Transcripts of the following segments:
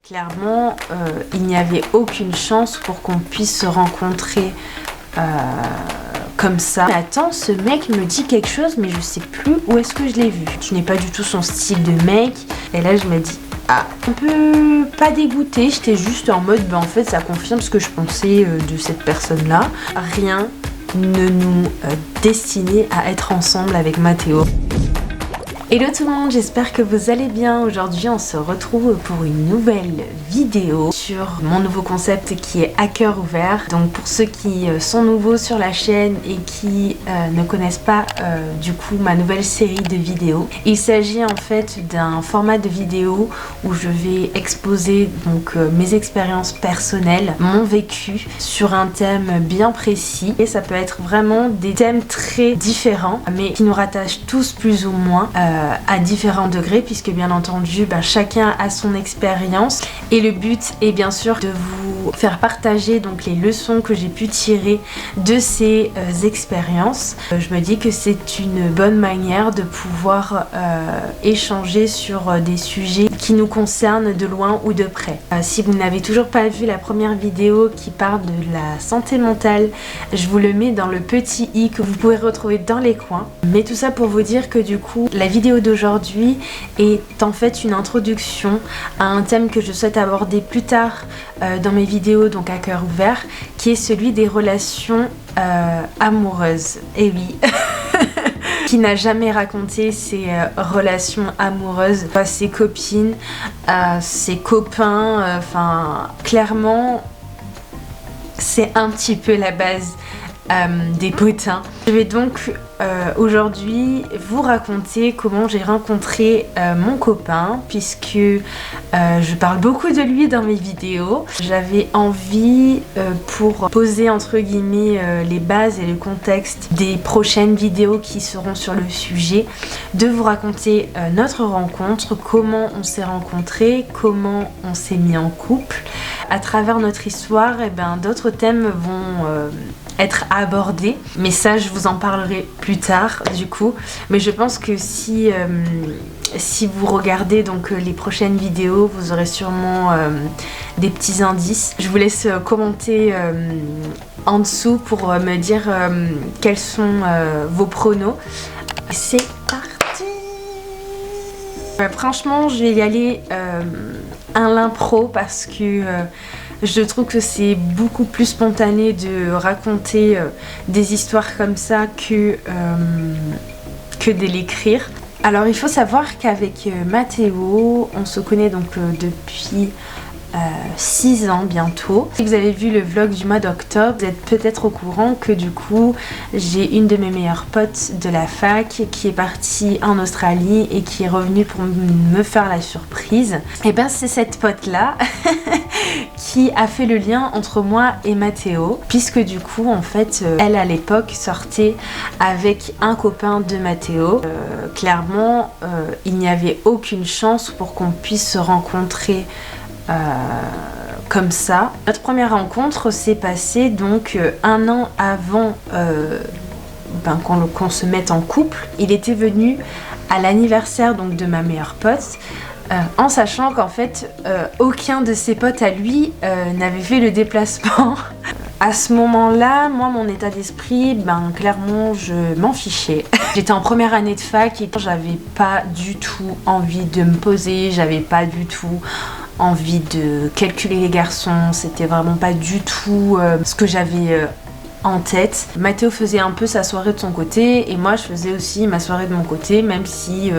Clairement, il n'y avait aucune chance pour qu'on puisse se rencontrer comme ça. Mais attends, ce mec me dit quelque chose, mais je sais plus où est-ce que je l'ai vu. Je n'ai pas du tout son style de mec. Et là, je me dis, ah, un peu pas dégoûtée. J'étais juste en mode, en fait, ça confirme ce que je pensais de cette personne-là. Rien ne nous destinait à être ensemble avec Mathéo. Hello tout le monde, j'espère que vous allez bien. Aujourd'hui on se retrouve pour une nouvelle vidéo sur mon nouveau concept qui est à cœur ouvert. Donc pour ceux qui sont nouveaux sur la chaîne et qui ne connaissent pas du coup ma nouvelle série de vidéos, il s'agit en fait d'un format de vidéo où je vais exposer donc mes expériences personnelles, mon vécu sur un thème bien précis. Et ça peut être vraiment des thèmes très différents mais qui nous rattachent tous plus ou moins à différents degrés, puisque bien entendu chacun a son expérience et le but est bien sûr de vous faire partager donc les leçons que j'ai pu tirer de ces expériences. Je me dis que c'est une bonne manière de pouvoir échanger sur des sujets qui nous concernent de loin ou de près. Si vous n'avez toujours pas vu la première vidéo qui parle de la santé mentale, je vous le mets dans le petit i que vous pouvez retrouver dans les coins. Mais tout ça pour vous dire que du coup la vidéo d'aujourd'hui est en fait une introduction à un thème que je souhaite aborder plus tard dans mes vidéos, donc à cœur ouvert, qui est celui des relations amoureuses. Et oui qui n'a jamais raconté ses relations amoureuses à ses copines, à ses copains, enfin clairement c'est un petit peu la base des potins. Je vais donc aujourd'hui vous raconter comment j'ai rencontré mon copain, puisque je parle beaucoup de lui dans mes vidéos. J'avais envie pour poser entre guillemets les bases et le contexte des prochaines vidéos qui seront sur le sujet, de vous raconter notre rencontre, comment on s'est rencontrés, comment on s'est mis en couple. À travers notre histoire, d'autres thèmes vont être abordés, mais ça je vous en parlerai plus tard du coup. Mais je pense que si vous regardez donc les prochaines vidéos, vous aurez sûrement des petits indices. Je vous laisse commenter en dessous pour me dire quels sont vos pronos. C'est parti. Franchement je vais y aller à l'impro parce que je trouve que c'est beaucoup plus spontané de raconter des histoires comme ça que de l'écrire. Alors il faut savoir qu'avec Mathéo, on se connaît donc depuis 6 ans bientôt. Si vous avez vu le vlog du mois d'octobre, vous êtes peut-être au courant que du coup j'ai une de mes meilleures potes de la fac qui est partie en Australie et qui est revenue pour me faire la surprise. Et c'est cette pote là qui a fait le lien entre moi et Mathéo, puisque du coup en fait elle à l'époque sortait avec un copain de Mathéo. Clairement il n'y avait aucune chance pour qu'on puisse se rencontrer comme ça. Notre première rencontre s'est passée donc 1 an avant qu'on se mette en couple. Il était venu à l'anniversaire donc de ma meilleure pote, en sachant qu'en fait aucun de ses potes à lui n'avait fait le déplacement. À ce moment-là, moi mon état d'esprit, clairement je m'en fichais. J'étais en première année de fac et j'avais pas du tout envie de me poser, j'avais pas du tout envie de calculer les garçons, c'était vraiment pas du tout ce que j'avais en tête. Mathéo faisait un peu sa soirée de son côté et moi je faisais aussi ma soirée de mon côté, même si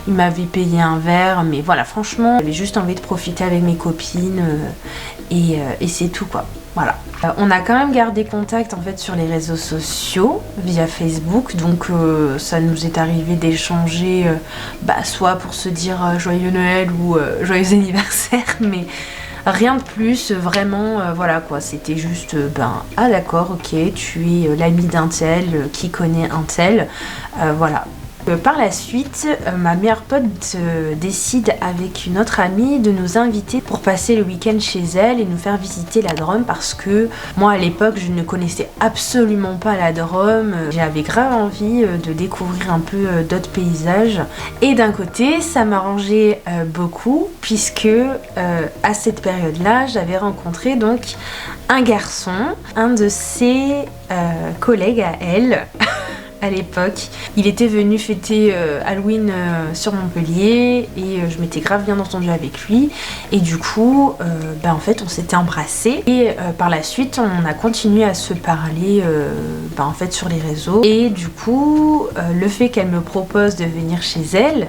il m'avait payé un verre, mais voilà, franchement j'avais juste envie de profiter avec mes copines et c'est tout quoi. Voilà. On a quand même gardé contact en fait sur les réseaux sociaux via Facebook, donc ça nous est arrivé d'échanger soit pour se dire joyeux Noël ou joyeux anniversaire, mais rien de plus, vraiment voilà quoi, c'était juste ah d'accord, ok, tu es l'ami d'un tel qui connaît un tel, voilà. Par la suite, ma meilleure pote décide avec une autre amie de nous inviter pour passer le week-end chez elle et nous faire visiter la Drôme parce que moi à l'époque je ne connaissais absolument pas la Drôme. J'avais grave envie de découvrir un peu d'autres paysages. Et d'un côté, ça m'arrangeait beaucoup puisque à cette période-là, j'avais rencontré donc un garçon, un de ses collègues à elle. À l'époque, il était venu fêter Halloween sur Montpellier et je m'étais grave bien entendue avec lui et du coup en fait on s'était embrassés et par la suite on a continué à se parler en fait sur les réseaux et du coup le fait qu'elle me propose de venir chez elle,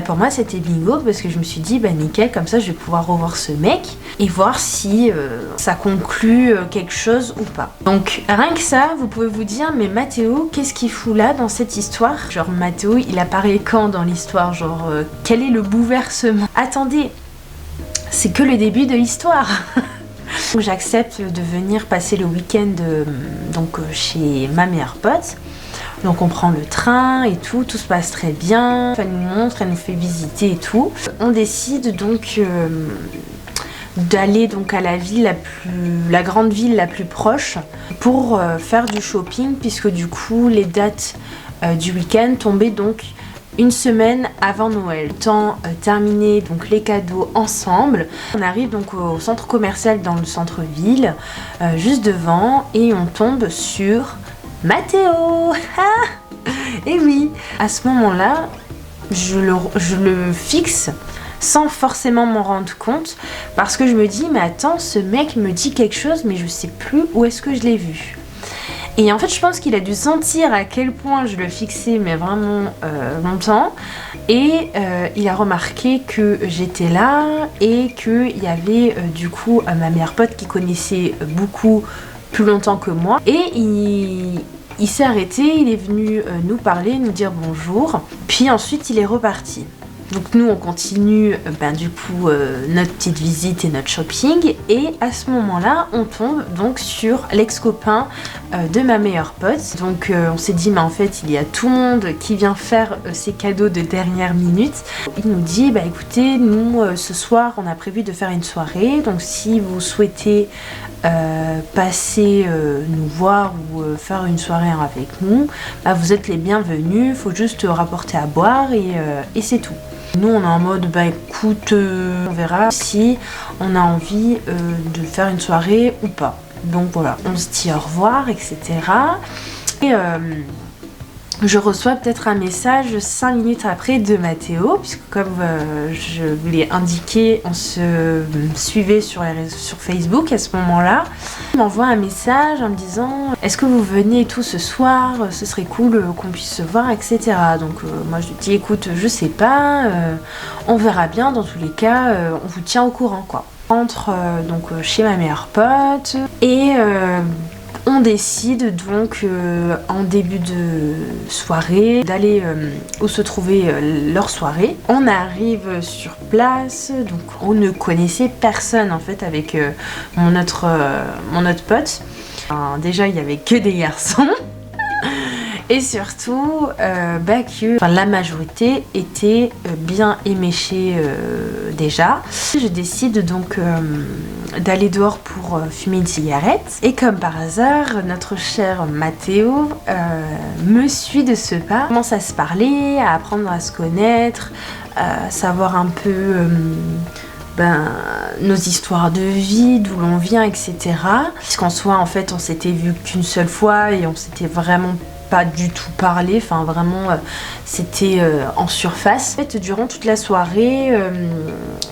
pour moi c'était bingo parce que je me suis dit nickel, comme ça je vais pouvoir revoir ce mec et voir si ça conclut quelque chose ou pas. Donc rien que ça, vous pouvez vous dire mais Mathéo, qu'est-ce qu'il fout là dans cette histoire? Genre Mathéo, il apparaît quand dans l'histoire? Genre quel est le bouleversement? Attendez, c'est que le début de l'histoire. J'accepte de venir passer le week-end chez ma meilleure pote. Donc on prend le train et tout se passe très bien. Elle nous montre, elle nous fait visiter et tout. On décide donc d'aller donc à la ville la grande ville la plus proche pour faire du shopping puisque du coup les dates du week-end tombaient donc une semaine avant Noël. Autant terminer donc les cadeaux ensemble. On arrive donc au centre commercial dans le centre-ville, juste devant, et on tombe sur Mathéo. Et oui, à ce moment-là, je le fixe sans forcément m'en rendre compte parce que je me dis mais attends, ce mec me dit quelque chose mais je sais plus où est-ce que je l'ai vu. Et en fait je pense qu'il a dû sentir à quel point je le fixais mais vraiment longtemps et il a remarqué que j'étais là et qu'il y avait du coup ma meilleure pote qui connaissait beaucoup plus longtemps que moi et il s'est arrêté, il est venu nous parler, nous dire bonjour, puis ensuite il est reparti. Donc nous on continue notre petite visite et notre shopping et à ce moment-là on tombe donc sur l'ex-copain de ma meilleure pote. Donc on s'est dit mais en fait il y a tout le monde qui vient faire ses cadeaux de dernière minute. Il nous dit écoutez nous ce soir on a prévu de faire une soirée donc si vous souhaitez passer nous voir ou faire une soirée avec nous, vous êtes les bienvenus, faut juste rapporter à boire et c'est tout. Nous on est en mode écoute on verra si on a envie de faire une soirée ou pas. Donc voilà, on se dit au revoir etc. Et je reçois peut-être un message 5 minutes après de Mathéo, puisque comme je vous l'ai indiqué, on se suivait sur Facebook à ce moment-là. Il m'envoie un message en me disant « Est-ce que vous venez tout ce soir? Ce serait cool qu'on puisse se voir, etc. » Donc moi je lui dis « Écoute, je sais pas, on verra bien, dans tous les cas, on vous tient au courant quoi. » On rentre chez ma meilleure pote et... on décide donc en début de soirée d'aller où se trouvait leur soirée. On arrive sur place, donc on ne connaissait personne en fait avec mon autre pote. Déjà il n'y avait que des garçons. Et surtout que la majorité était bien éméchée déjà. Je décide donc d'aller dehors pour fumer une cigarette. Et comme par hasard, notre cher Mathéo me suit de ce pas. On commence à se parler, à apprendre à se connaître, à savoir un peu... nos histoires de vie, d'où l'on vient, etc. Puisqu'en soi, en fait, on s'était vu qu'une seule fois et on s'était vraiment pas du tout parlé, enfin vraiment c'était en surface. En fait, durant toute la soirée,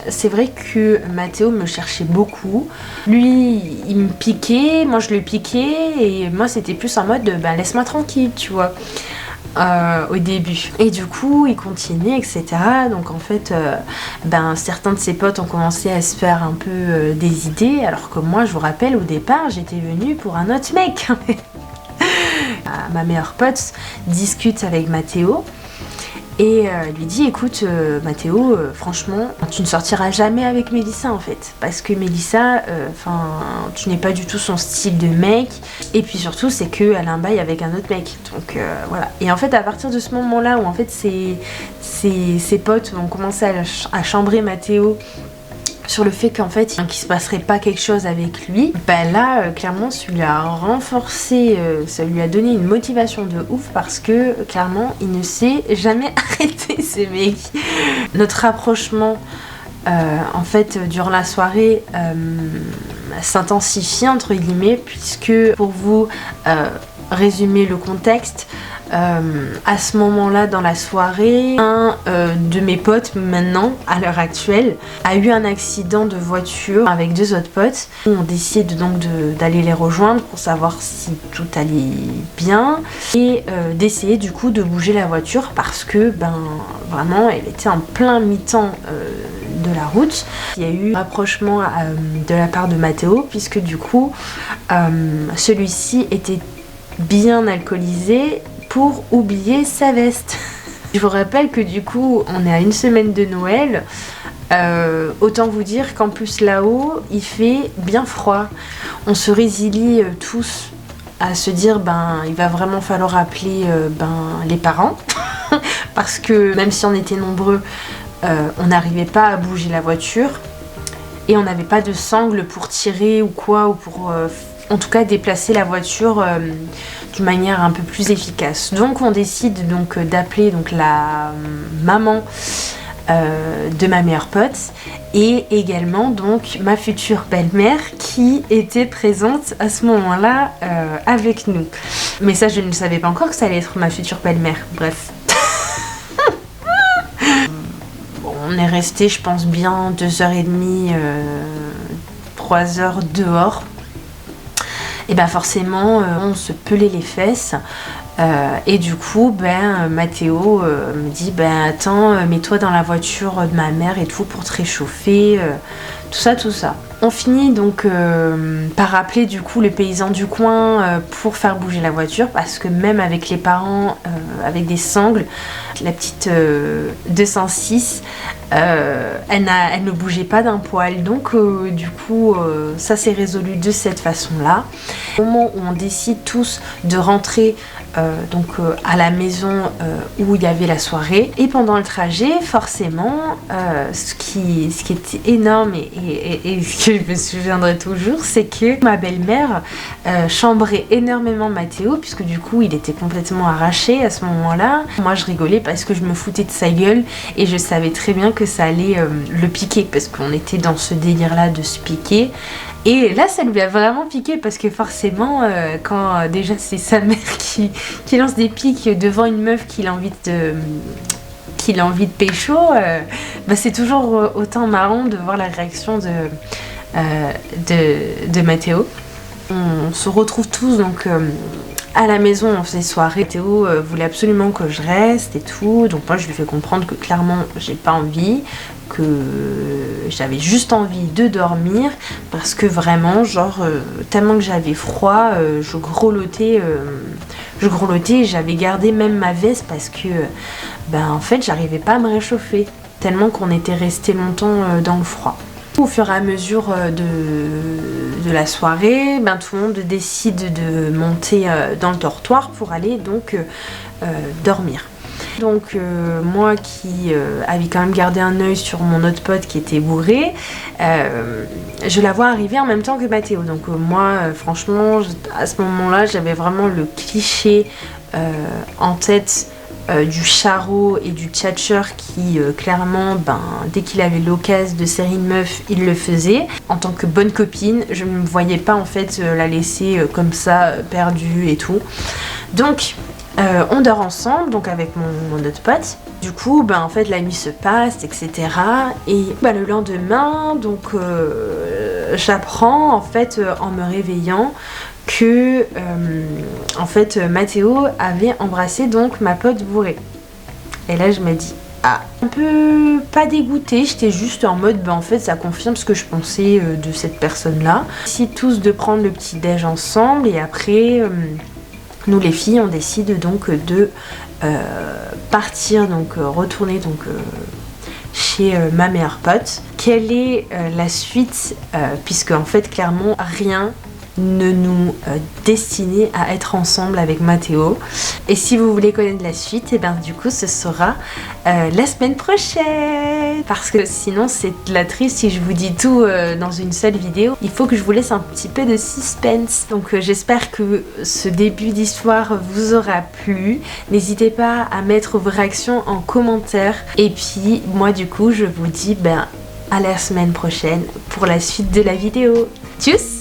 c'est vrai que Mathéo me cherchait beaucoup. Lui, il me piquait, moi je le piquais et moi c'était plus en mode laisse-moi tranquille, tu vois. Au début et du coup il continuait etc. Donc en fait certains de ses potes ont commencé à se faire un peu des idées alors que moi je vous rappelle au départ j'étais venue pour un autre mec. Ma meilleure pote discute avec Mathéo Et elle lui dit écoute Mathéo, franchement tu ne sortiras jamais avec Mélissa en fait, parce que Mélissa, tu n'es pas du tout son style de mec, et puis surtout c'est qu'elle a un bail avec un autre mec, donc voilà. Et en fait à partir de ce moment là où en fait ses potes ont commencé à chambrer Mathéo sur le fait qu'en fait qu'il se passerait pas quelque chose avec lui, bah là clairement ça lui a renforcé, ça lui a donné une motivation de ouf, parce que clairement il ne s'est jamais arrêté ce mec. Notre rapprochement en fait durant la soirée s'intensifie entre guillemets, puisque pour vous résumer le contexte, à ce moment-là dans la soirée, un de mes potes maintenant, à l'heure actuelle, a eu un accident de voiture avec 2 autres potes. On décide donc d'aller les rejoindre pour savoir si tout allait bien et d'essayer du coup de bouger la voiture, parce que vraiment elle était en plein mi-temps de la route. Il y a eu un rapprochement de la part de Mathéo, puisque du coup celui-ci était bien alcoolisé pour oublier sa veste. Je vous rappelle que du coup on est à 1 semaine de Noël, autant vous dire qu'en plus là-haut il fait bien froid. On se résilie tous à se dire il va vraiment falloir appeler les parents parce que même si on était nombreux, on n'arrivait pas à bouger la voiture et on n'avait pas de sangle pour tirer ou quoi, ou pour en tout cas déplacer la voiture d'une manière un peu plus efficace. Donc on décide donc d'appeler donc la maman de ma meilleure pote, et également donc ma future belle-mère qui était présente à ce moment-là avec nous. Mais ça je ne savais pas encore que ça allait être ma future belle-mère, bref. On est resté je pense bien 2h30, 3h dehors. Et forcément on se pelait les fesses, et du coup Mathéo me dit attends, mets-toi dans la voiture de ma mère et tout pour te réchauffer, tout ça. On finit donc par appeler du coup le paysan du coin pour faire bouger la voiture, parce que même avec les parents avec des sangles, la petite 206 elle ne bougeait pas d'un poil, donc du coup ça s'est résolu de cette façon là. Au moment où on décide tous de rentrer à la maison où il y avait la soirée, et pendant le trajet forcément ce qui était énorme et ce que je me souviendrai toujours, c'est que ma belle-mère chambrait énormément Mathéo, puisque du coup il était complètement arraché à ce moment là. Moi je rigolais parce que je me foutais de sa gueule et je savais très bien que ça allait le piquer, parce qu'on était dans ce délire là de se piquer. Et là ça lui a vraiment piqué, parce que forcément quand déjà c'est sa mère qui lance des piques devant une meuf qu'il a envie de pécho, c'est toujours autant marrant de voir la réaction de Mathéo. On se retrouve tous donc à la maison, on faisait soirée. Théo voulait absolument que je reste et tout, donc moi je lui fais comprendre que clairement j'ai pas envie, que j'avais juste envie de dormir, parce que vraiment tellement que j'avais froid, je grelottais, j'avais gardé même ma veste parce que en fait j'arrivais pas à me réchauffer tellement qu'on était resté longtemps dans le froid. Au fur et à mesure de la soirée, tout le monde décide de monter dans le dortoir pour aller donc dormir. Donc moi qui avais quand même gardé un œil sur mon autre pote qui était bourré, je la vois arriver en même temps que Mathéo. Donc moi franchement à ce moment-là j'avais vraiment le cliché en tête du charreau et du tchatcheur qui clairement dès qu'il avait l'occasion de serrer une meuf il le faisait. En tant que bonne copine je ne me voyais pas en fait la laisser comme ça perdue et tout. Donc on dort ensemble donc avec mon autre pote. Du coup en fait la nuit se passe etc. Et le lendemain donc j'apprends en fait en me réveillant que en fait Mathéo avait embrassé donc ma pote bourrée. Et là je me dis un peu pas dégoûtée, j'étais juste en mode en fait ça confirme ce que je pensais de cette personne là. On décide tous de prendre le petit déj ensemble, et après nous les filles on décide donc de partir, donc retourner donc chez ma meilleure pote. Quelle est la suite, puisque en fait clairement rien ne nous destinait à être ensemble avec Mathéo. Et si vous voulez connaître la suite, et bien du coup ce sera la semaine prochaine, parce que sinon c'est de la triste si je vous dis tout dans une seule vidéo. Il faut que je vous laisse un petit peu de suspense. Donc j'espère que ce début d'histoire vous aura plu. N'hésitez pas à mettre vos réactions en commentaire, et puis moi du coup je vous dis à la semaine prochaine pour la suite de la vidéo. Tchuss!